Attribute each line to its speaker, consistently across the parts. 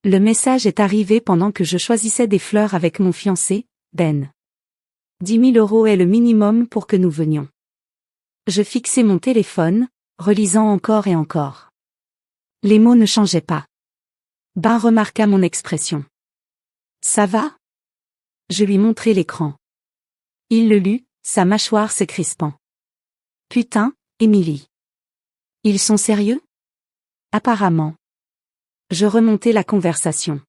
Speaker 1: Le message est arrivé pendant que je choisissais des fleurs avec mon fiancé, Ben. 10 000 € est le minimum pour que nous venions. Je fixais mon téléphone, relisant encore et encore. Les mots ne changeaient pas. Ben remarqua mon expression. Ça va? Je lui montrai l'écran. Il le lut, sa mâchoire se crispant. Putain, Émilie. Ils sont sérieux? Apparemment. Je remontai la conversation.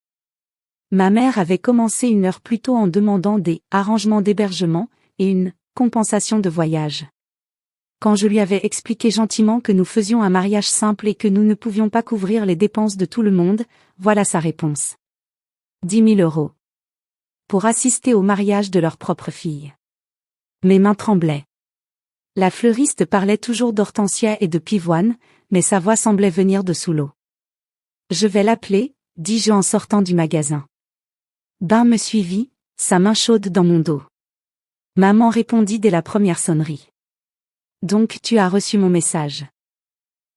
Speaker 1: Ma mère avait commencé 1 heure plus tôt en demandant des arrangements d'hébergement et une compensation de voyage. Quand je lui avais expliqué gentiment que nous faisions un mariage simple et que nous ne pouvions pas couvrir les dépenses de tout le monde, voilà sa réponse. 10 000 €. Pour assister au mariage de leur propre fille. Mes mains tremblaient. La fleuriste parlait toujours d'hortensia et de pivoine, mais sa voix semblait venir de sous l'eau. Je vais l'appeler, dis-je en sortant du magasin. Ben me suivit, sa main chaude dans mon dos. Maman répondit dès la première sonnerie. Donc tu as reçu mon message.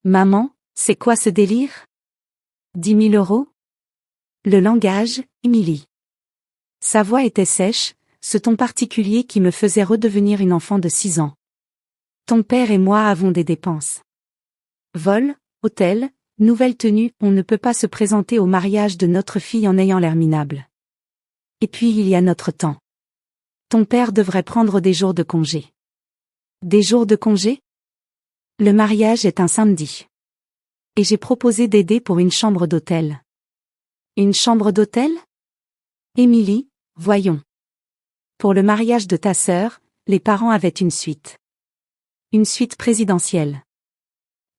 Speaker 1: Maman, c'est quoi ce délire? 10 000 €? Le langage, Émilie. Sa voix était sèche, ce ton particulier qui me faisait redevenir une enfant de 6 ans. Ton père et moi avons des dépenses. Vol, hôtel, nouvelle tenue, on ne peut pas se présenter au mariage de notre fille en ayant l'air minable. Et puis il y a notre temps. Ton père devrait prendre des jours de congé. Des jours de congé? Le mariage est un samedi. Et j'ai proposé d'aider pour une chambre d'hôtel. Une chambre d'hôtel? Émilie, voyons. Pour le mariage de ta sœur, les parents avaient une suite. Une suite présidentielle.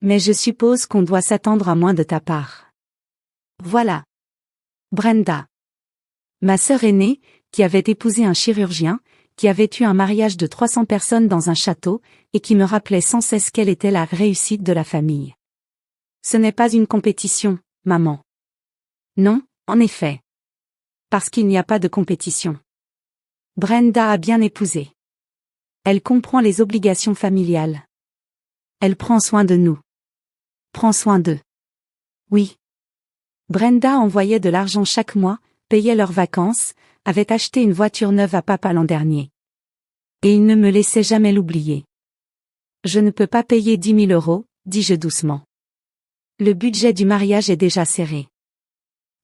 Speaker 1: Mais je suppose qu'on doit s'attendre à moins de ta part. Voilà. Brenda. Ma sœur aînée, qui avait épousé un chirurgien, qui avait eu un mariage de 300 personnes dans un château, et qui me rappelait sans cesse quelle était la réussite de la famille. Ce n'est pas une compétition, maman. Non, en effet. Parce qu'il n'y a pas de compétition. Brenda a bien épousé. Elle comprend les obligations familiales. Elle prend soin de nous. Prends soin d'eux. Oui. Brenda envoyait de l'argent chaque mois, payait leurs vacances, avait acheté une voiture neuve à papa l'an dernier. Et il ne me laissait jamais l'oublier. Je ne peux pas payer 10 000 €, dis-je doucement. Le budget du mariage est déjà serré.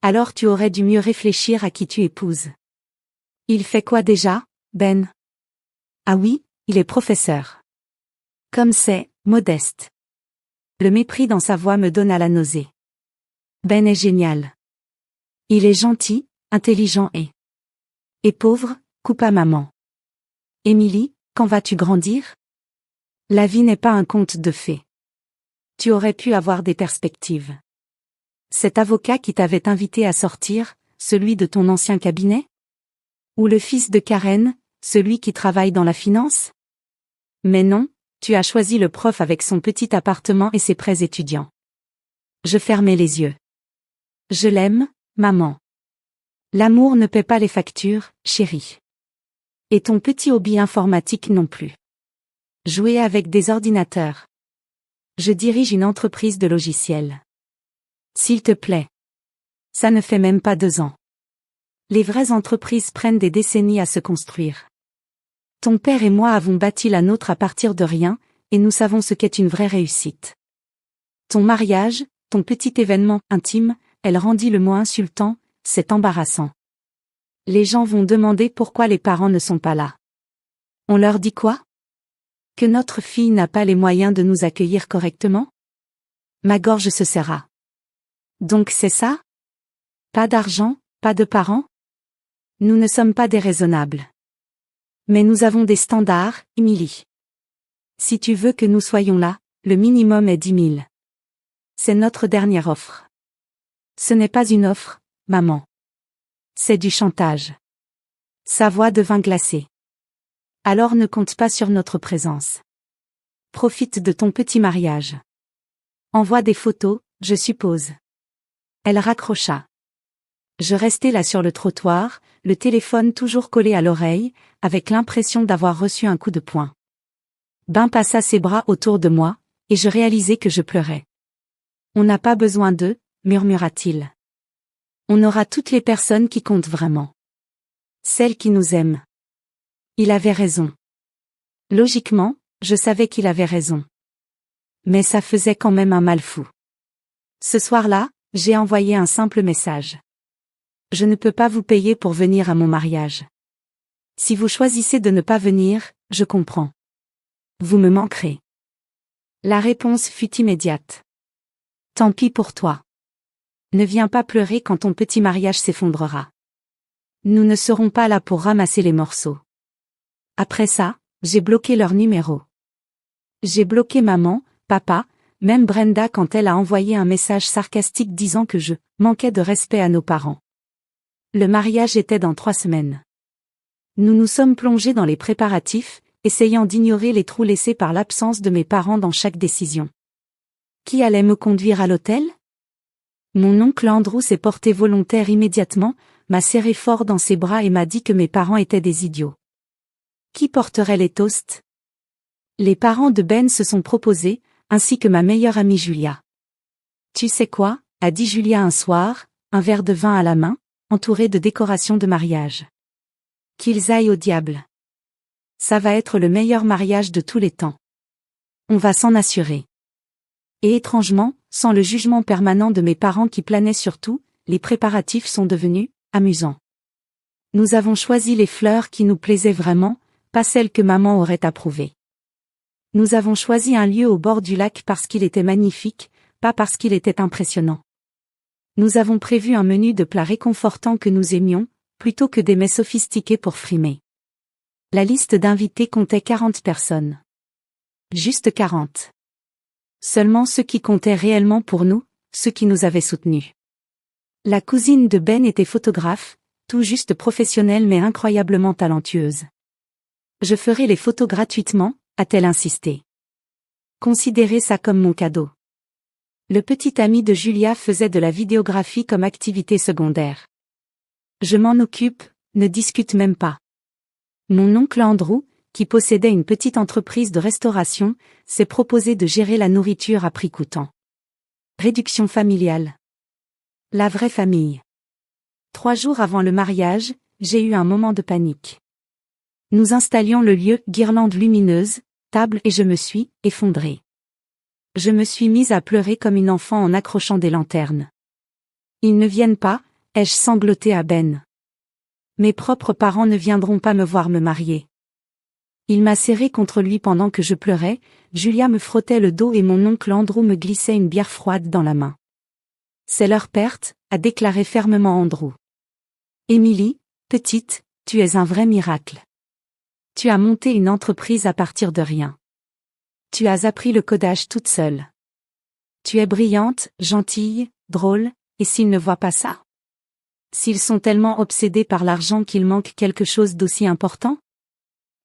Speaker 1: Alors tu aurais dû mieux réfléchir à qui tu épouses. Il fait quoi déjà, Ben? Ah oui, il est professeur. Comme c'est modeste. Le mépris dans sa voix me donne à la nausée. Ben est génial. Il est gentil, intelligent et pauvre, coupa maman. Émilie, quand vas-tu grandir? La vie n'est pas un conte de fées. Tu aurais pu avoir des perspectives. Cet avocat qui t'avait invité à sortir, celui de ton ancien cabinet? Ou le fils de Karen, celui qui travaille dans la finance? Mais non, tu as choisi le prof avec son petit appartement et ses prêts étudiants. Je fermai les yeux. Je l'aime, maman. L'amour ne paie pas les factures, chérie. Et ton petit hobby informatique non plus. Jouer avec des ordinateurs. Je dirige une entreprise de logiciels. S'il te plaît. Ça ne fait même pas 2 ans. Les vraies entreprises prennent des décennies à se construire. Ton père et moi avons bâti la nôtre à partir de rien, et nous savons ce qu'est une vraie réussite. Ton mariage, ton petit événement intime, elle rendit le mot insultant, c'est embarrassant. Les gens vont demander pourquoi les parents ne sont pas là. On leur dit quoi? Que notre fille n'a pas les moyens de nous accueillir correctement? Ma gorge se serra. Donc c'est ça? Pas d'argent, pas de parents? Nous ne sommes pas déraisonnables. Mais nous avons des standards, Émilie. Si tu veux que nous soyons là, le minimum est 10 000. C'est notre dernière offre. Ce n'est pas une offre, maman. C'est du chantage. Sa voix devint glacée. Alors ne compte pas sur notre présence. Profite de ton petit mariage. Envoie des photos, je suppose. Elle raccrocha. Je restais là sur le trottoir, le téléphone toujours collé à l'oreille, avec l'impression d'avoir reçu un coup de poing. Ben passa ses bras autour de moi, et je réalisai que je pleurais. On n'a pas besoin d'eux, murmura-t-il. On aura toutes les personnes qui comptent vraiment. Celles qui nous aiment. Il avait raison. Logiquement, je savais qu'il avait raison. Mais ça faisait quand même un mal fou. Ce soir-là, j'ai envoyé un simple message. Je ne peux pas vous payer pour venir à mon mariage. Si vous choisissez de ne pas venir, je comprends. Vous me manquerez. La réponse fut immédiate. Tant pis pour toi. Ne viens pas pleurer quand ton petit mariage s'effondrera. Nous ne serons pas là pour ramasser les morceaux. Après ça, j'ai bloqué leur numéro. J'ai bloqué maman, papa, même Brenda quand elle a envoyé un message sarcastique disant que je manquais de respect à nos parents. Le mariage était dans 3 semaines. Nous nous sommes plongés dans les préparatifs, essayant d'ignorer les trous laissés par l'absence de mes parents dans chaque décision. Qui allait me conduire à l'hôtel? Mon oncle Andrew s'est porté volontaire immédiatement, m'a serré fort dans ses bras et m'a dit que mes parents étaient des idiots. Qui porterait les toasts? Les parents de Ben se sont proposés, ainsi que ma meilleure amie Julia. Tu sais quoi, a dit Julia un soir, un verre de vin à la main, entouré de décorations de mariage. Qu'ils aillent au diable. Ça va être le meilleur mariage de tous les temps. On va s'en assurer. Et étrangement, sans le jugement permanent de mes parents qui planait sur tout, les préparatifs sont devenus amusants. Nous avons choisi les fleurs qui nous plaisaient vraiment, pas celles que maman aurait approuvées. Nous avons choisi un lieu au bord du lac parce qu'il était magnifique, pas parce qu'il était impressionnant. Nous avons prévu un menu de plats réconfortants que nous aimions, plutôt que des mets sophistiqués pour frimer. La liste d'invités comptait 40 personnes. Juste 40. Seulement ceux qui comptaient réellement pour nous, ceux qui nous avaient soutenus. La cousine de Ben était photographe, tout juste professionnelle mais incroyablement talentueuse. Je ferai les photos gratuitement, a-t-elle insisté. Considérez ça comme mon cadeau. Le petit ami de Julia faisait de la vidéographie comme activité secondaire. Je m'en occupe, ne discute même pas. Mon oncle Andrew, qui possédait une petite entreprise de restauration, s'est proposé de gérer la nourriture à prix coûtant. Réduction familiale. La vraie famille. 3 jours avant le mariage, j'ai eu un moment de panique. Nous installions le lieu, guirlande lumineuse, table et je me suis effondrée. Je me suis mise à pleurer comme une enfant en accrochant des lanternes. Ils ne viennent pas, ai-je sangloté à Ben. Mes propres parents ne viendront pas me voir me marier. Il m'a serré contre lui pendant que je pleurais, Julia me frottait le dos et mon oncle Andrew me glissait une bière froide dans la main. C'est leur perte, a déclaré fermement Andrew. Émilie, petite, tu es un vrai miracle. Tu as monté une entreprise à partir de rien. Tu as appris le codage toute seule. Tu es brillante, gentille, drôle, et s'ils ne voient pas ça? S'ils sont tellement obsédés par l'argent qu'il manque quelque chose d'aussi important?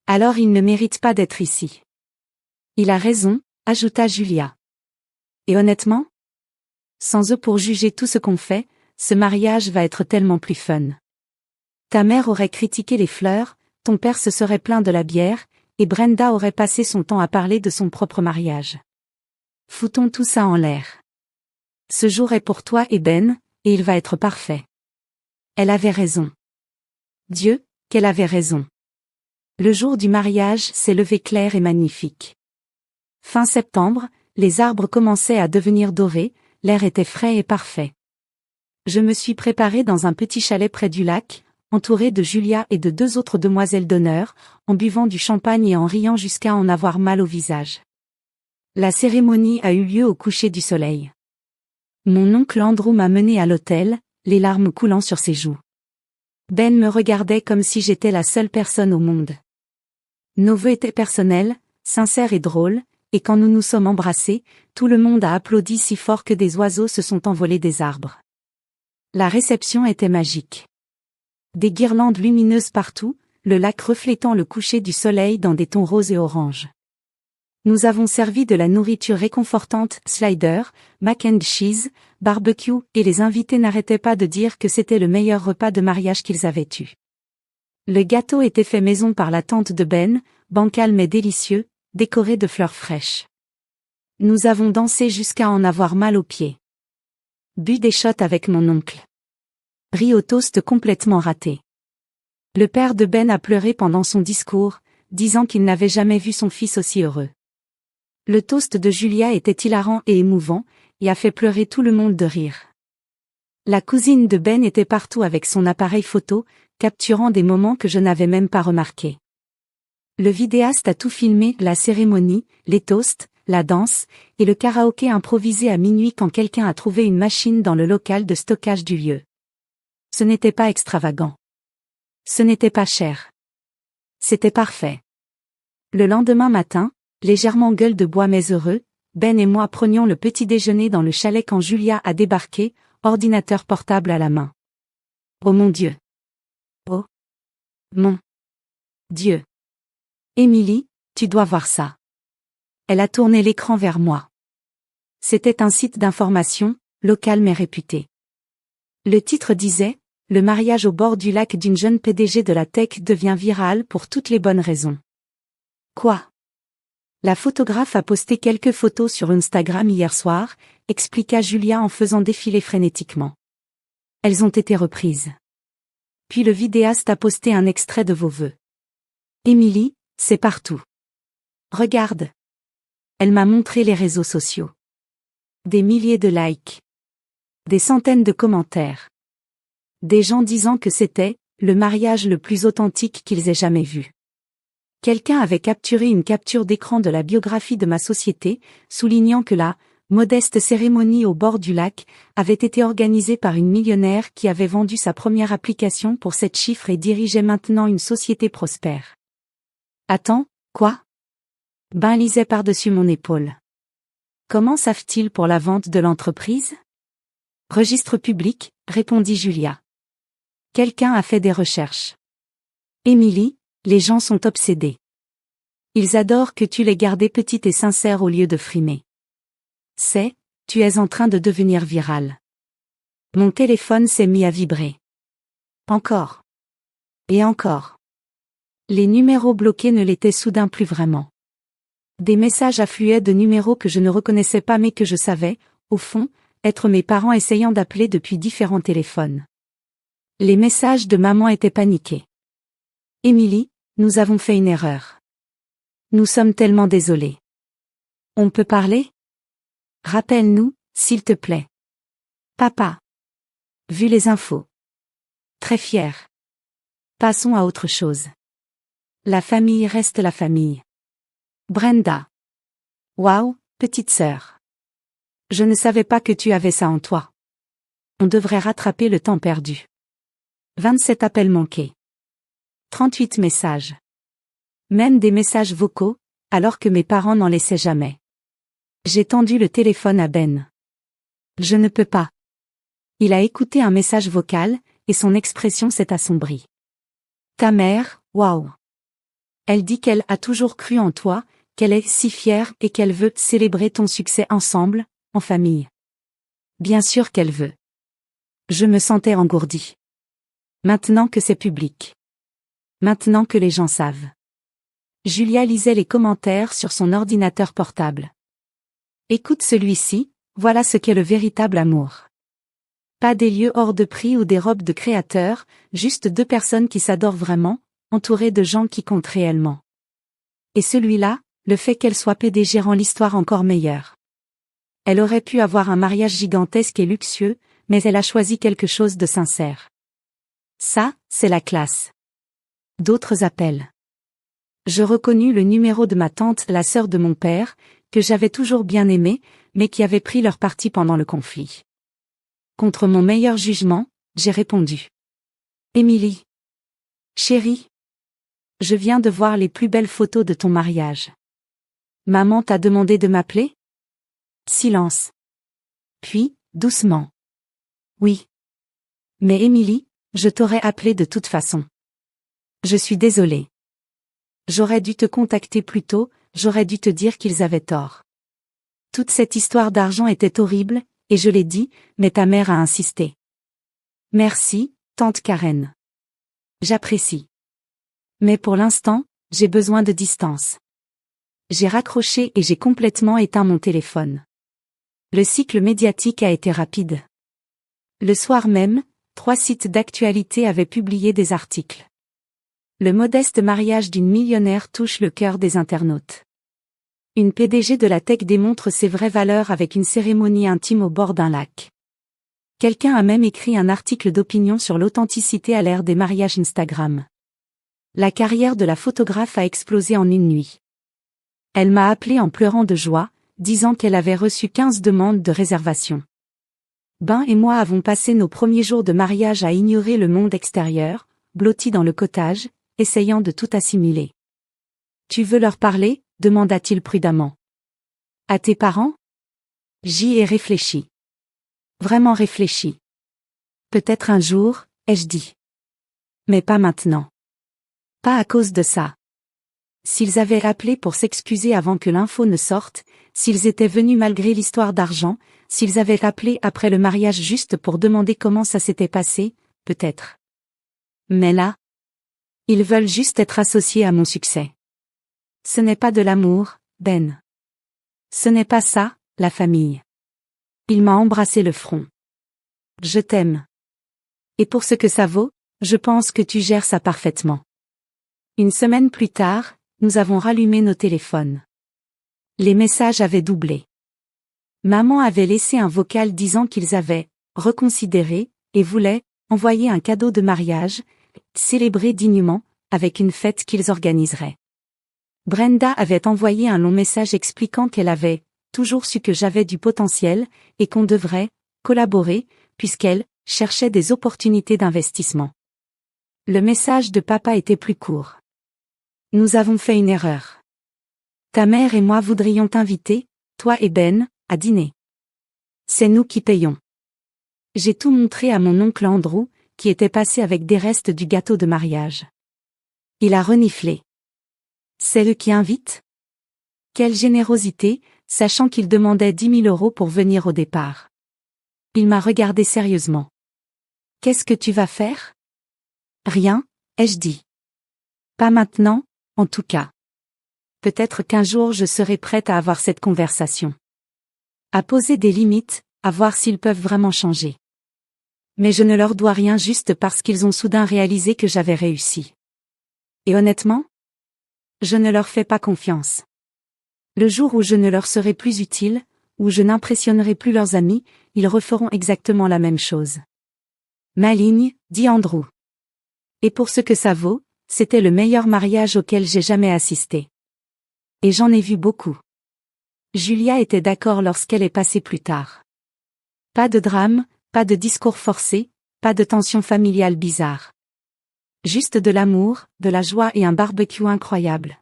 Speaker 1: Alors ils ne méritent pas d'être ici. Il a raison, ajouta Julia. Et honnêtement? Sans eux pour juger tout ce qu'on fait, ce mariage va être tellement plus fun. Ta mère aurait critiqué les fleurs, ton père se serait plaint de la bière, et Brenda aurait passé son temps à parler de son propre mariage. Foutons tout ça en l'air. Ce jour est pour toi et Ben, et il va être parfait. Elle avait raison. Dieu, qu'elle avait raison. Le jour du mariage s'est levé clair et magnifique. Fin septembre, les arbres commençaient à devenir dorés, l'air était frais et parfait. Je me suis préparée dans un petit chalet près du lac, entourée de Julia et de 2 autres demoiselles d'honneur, en buvant du champagne et en riant jusqu'à en avoir mal au visage. La cérémonie a eu lieu au coucher du soleil. Mon oncle Andrew m'a menée à l'hôtel, les larmes coulant sur ses joues. Ben me regardait comme si j'étais la seule personne au monde. Nos vœux étaient personnels, sincères et drôles, et quand nous nous sommes embrassés, tout le monde a applaudi si fort que des oiseaux se sont envolés des arbres. La réception était magique. Des guirlandes lumineuses partout, le lac reflétant le coucher du soleil dans des tons roses et oranges. Nous avons servi de la nourriture réconfortante, slider, mac and cheese, barbecue, et les invités n'arrêtaient pas de dire que c'était le meilleur repas de mariage qu'ils avaient eu. Le gâteau était fait maison par la tante de Ben, bancal mais délicieux, décoré de fleurs fraîches. Nous avons dansé jusqu'à en avoir mal aux pieds. Bu des shots avec mon oncle. Riz au toast complètement raté. Le père de Ben a pleuré pendant son discours, disant qu'il n'avait jamais vu son fils aussi heureux. Le toast de Julia était hilarant et émouvant, et a fait pleurer tout le monde de rire. La cousine de Ben était partout avec son appareil photo, capturant des moments que je n'avais même pas remarqués. Le vidéaste a tout filmé, la cérémonie, les toasts, la danse, et le karaoké improvisé à minuit quand quelqu'un a trouvé une machine dans le local de stockage du lieu. Ce n'était pas extravagant. Ce n'était pas cher. C'était parfait. Le lendemain matin, légèrement gueule de bois mais heureux, Ben et moi prenions le petit déjeuner dans le chalet quand Julia a débarqué, ordinateur portable à la main. Oh mon Dieu! Oh! Mon Dieu! Émilie, tu dois voir ça. Elle a tourné l'écran vers moi. C'était un site d'information, local mais réputé. Le titre disait « Le mariage au bord du lac d'une jeune PDG de la tech devient viral pour toutes les bonnes raisons ». Quoi? La photographe a posté quelques photos sur Instagram hier soir, expliqua Julia en faisant défiler frénétiquement. Elles ont été reprises. Puis le vidéaste a posté un extrait de vos vœux. Émilie, c'est partout. Regarde. Elle m'a montré les réseaux sociaux. Des milliers de likes. Des centaines de commentaires. Des gens disant que c'était le mariage le plus authentique qu'ils aient jamais vu. Quelqu'un avait capturé une capture d'écran de la biographie de ma société, soulignant que la modeste cérémonie au bord du lac avait été organisée par une millionnaire qui avait vendu sa première application pour 7 chiffres et dirigeait maintenant une société prospère. Attends, quoi? Ben lisait par-dessus mon épaule. Comment savent-ils pour la vente de l'entreprise? Registre public, répondit Julia. Quelqu'un a fait des recherches. Émilie, les gens sont obsédés. Ils adorent que tu les gardes petites et sincères au lieu de frimer. Tu es en train de devenir viral. Mon téléphone s'est mis à vibrer. Encore. Et encore. Les numéros bloqués ne l'étaient soudain plus vraiment. Des messages affluaient de numéros que je ne reconnaissais pas mais que je savais, au fond, être mes parents essayant d'appeler depuis différents téléphones. Les messages de maman étaient paniqués. Émilie, nous avons fait une erreur. Nous sommes tellement désolés. On peut parler? Rappelle-nous, s'il te plaît. Papa. Vu les infos. Très fier. Passons à autre chose. La famille reste la famille. Brenda. Waouh, petite sœur. Je ne savais pas que tu avais ça en toi. On devrait rattraper le temps perdu. 27 appels manqués. 38 messages. Même des messages vocaux, alors que mes parents n'en laissaient jamais. J'ai tendu le téléphone à Ben. Je ne peux pas. Il a écouté un message vocal, et son expression s'est assombrie. Ta mère, waouh. Elle dit qu'elle a toujours cru en toi, qu'elle est si fière et qu'elle veut célébrer ton succès ensemble, en famille. Bien sûr qu'elle veut. Je me sentais engourdie. Maintenant que c'est public. Maintenant que les gens savent. Julia lisait les commentaires sur son ordinateur portable. Écoute celui-ci, voilà ce qu'est le véritable amour. Pas des lieux hors de prix ou des robes de créateurs, juste 2 personnes qui s'adorent vraiment, entourées de gens qui comptent réellement. Et celui-là, le fait qu'elle soit PDG rend l'histoire encore meilleure. Elle aurait pu avoir un mariage gigantesque et luxueux, mais elle a choisi quelque chose de sincère. Ça, c'est la classe. D'autres appels. Je reconnus le numéro de ma tante, la sœur de mon père, que j'avais toujours bien aimée, mais qui avait pris leur parti pendant le conflit. Contre mon meilleur jugement, j'ai répondu. Émilie. Chérie. Je viens de voir les plus belles photos de ton mariage. Maman t'a demandé de m'appeler? Silence. Puis, doucement. Oui. Mais Émilie, je t'aurais appelé de toute façon. Je suis désolée. J'aurais dû te contacter plus tôt, j'aurais dû te dire qu'ils avaient tort. Toute cette histoire d'argent était horrible, et je l'ai dit, mais ta mère a insisté. Merci, tante Karen. J'apprécie. Mais pour l'instant, j'ai besoin de distance. J'ai raccroché et j'ai complètement éteint mon téléphone. Le cycle médiatique a été rapide. Le soir même, 3 sites d'actualité avaient publié des articles. Le modeste mariage d'une millionnaire touche le cœur des internautes. Une PDG de la tech démontre ses vraies valeurs avec une cérémonie intime au bord d'un lac. Quelqu'un a même écrit un article d'opinion sur l'authenticité à l'ère des mariages Instagram. La carrière de la photographe a explosé en une nuit. Elle m'a appelé en pleurant de joie, disant qu'elle avait reçu 15 demandes de réservation. Ben et moi avons passé nos premiers jours de mariage à ignorer le monde extérieur, blottis dans le cottage, essayant de tout assimiler. « Tu veux leur parler ?» demanda-t-il prudemment. « À tes parents ?» J'y ai réfléchi. Vraiment réfléchi. Peut-être un jour, ai-je dit. Mais pas maintenant. Pas à cause de ça. S'ils avaient appelé pour s'excuser avant que l'info ne sorte, s'ils étaient venus malgré l'histoire d'argent, s'ils avaient appelé après le mariage juste pour demander comment ça s'était passé, peut-être. Mais là, ils veulent juste être associés à mon succès. Ce n'est pas de l'amour, Ben. Ce n'est pas ça, la famille. Il m'a embrassé le front. Je t'aime. Et pour ce que ça vaut, je pense que tu gères ça parfaitement. Une semaine plus tard, nous avons rallumé nos téléphones. Les messages avaient doublé. Maman avait laissé un vocal disant qu'ils avaient reconsidéré et voulaient envoyer un cadeau de mariage, célébrer dignement, avec une fête qu'ils organiseraient. Brenda avait envoyé un long message expliquant qu'elle avait toujours su que j'avais du potentiel et qu'on devrait collaborer, puisqu'elle cherchait des opportunités d'investissement. Le message de papa était plus court. Nous avons fait une erreur. Ta mère et moi voudrions t'inviter, toi et Ben, à dîner. C'est nous qui payons. J'ai tout montré à mon oncle Andrew, qui était passé avec des restes du gâteau de mariage. Il a reniflé. C'est eux qui invitent ? Quelle générosité, sachant qu'il demandait 10 000 € pour venir au départ. Il m'a regardé sérieusement. Qu'est-ce que tu vas faire ? Rien, ai-je dit. Pas maintenant, en tout cas. Peut-être qu'un jour je serai prête à avoir cette conversation. À poser des limites, à voir s'ils peuvent vraiment changer. Mais je ne leur dois rien juste parce qu'ils ont soudain réalisé que j'avais réussi. Et honnêtement, je ne leur fais pas confiance. Le jour où je ne leur serai plus utile, où je n'impressionnerai plus leurs amis, ils referont exactement la même chose. Maligne, dit Andrew. Et pour ce que ça vaut, c'était le meilleur mariage auquel j'ai jamais assisté. Et j'en ai vu beaucoup. Julia était d'accord lorsqu'elle est passée plus tard. Pas de drame, pas de discours forcés, pas de tension familiale bizarre. Juste de l'amour, de la joie et un barbecue incroyable.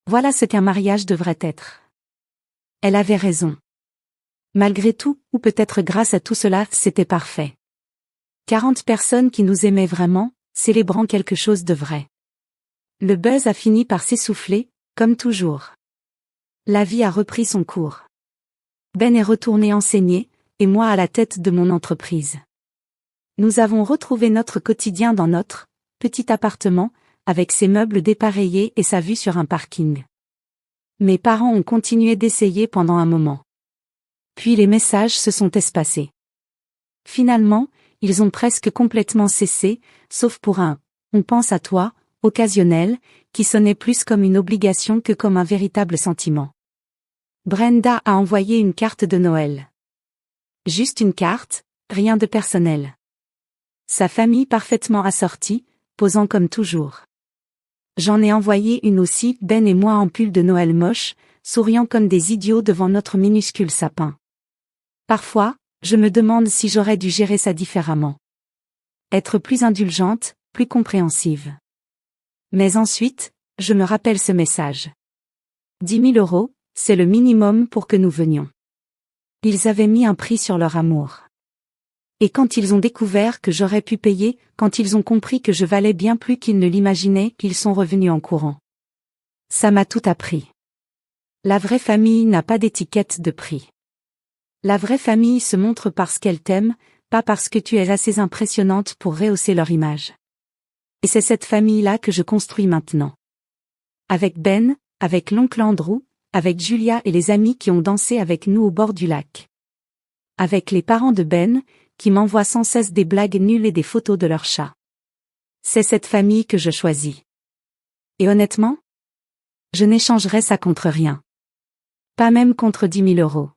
Speaker 1: Voilà ce qu'un mariage devrait être. Elle avait raison. Malgré tout, ou peut-être grâce à tout cela, c'était parfait. 40 personnes qui nous aimaient vraiment, célébrant quelque chose de vrai. Le buzz a fini par s'essouffler, comme toujours. La vie a repris son cours. Ben est retourné enseigner, et moi à la tête de mon entreprise. Nous avons retrouvé notre quotidien dans notre petit appartement, avec ses meubles dépareillés et sa vue sur un parking. Mes parents ont continué d'essayer pendant un moment. Puis les messages se sont espacés. Finalement, ils ont presque complètement cessé, sauf pour un « on pense à toi » occasionnel, qui sonnait plus comme une obligation que comme un véritable sentiment. Brenda a envoyé une carte de Noël. Juste une carte, rien de personnel. Sa famille parfaitement assortie, posant comme toujours. J'en ai envoyé une aussi, Ben et moi en pull de Noël moche, souriant comme des idiots devant notre minuscule sapin. Parfois, je me demande si j'aurais dû gérer ça différemment. Être plus indulgente, plus compréhensive. Mais ensuite, je me rappelle ce message. 10 000 €, c'est le minimum pour que nous venions. Ils avaient mis un prix sur leur amour. Et quand ils ont découvert que j'aurais pu payer, quand ils ont compris que je valais bien plus qu'ils ne l'imaginaient, ils sont revenus en courant. Ça m'a tout appris. La vraie famille n'a pas d'étiquette de prix. La vraie famille se montre parce qu'elle t'aime, pas parce que tu es assez impressionnante pour rehausser leur image. Et c'est cette famille-là que je construis maintenant. Avec Ben, avec l'oncle Andrew, avec Julia et les amis qui ont dansé avec nous au bord du lac. Avec les parents de Ben, qui m'envoient sans cesse des blagues nulles et des photos de leur chat. C'est cette famille que je choisis. Et honnêtement, je n'échangerais ça contre rien. Pas même contre 10 000 euros.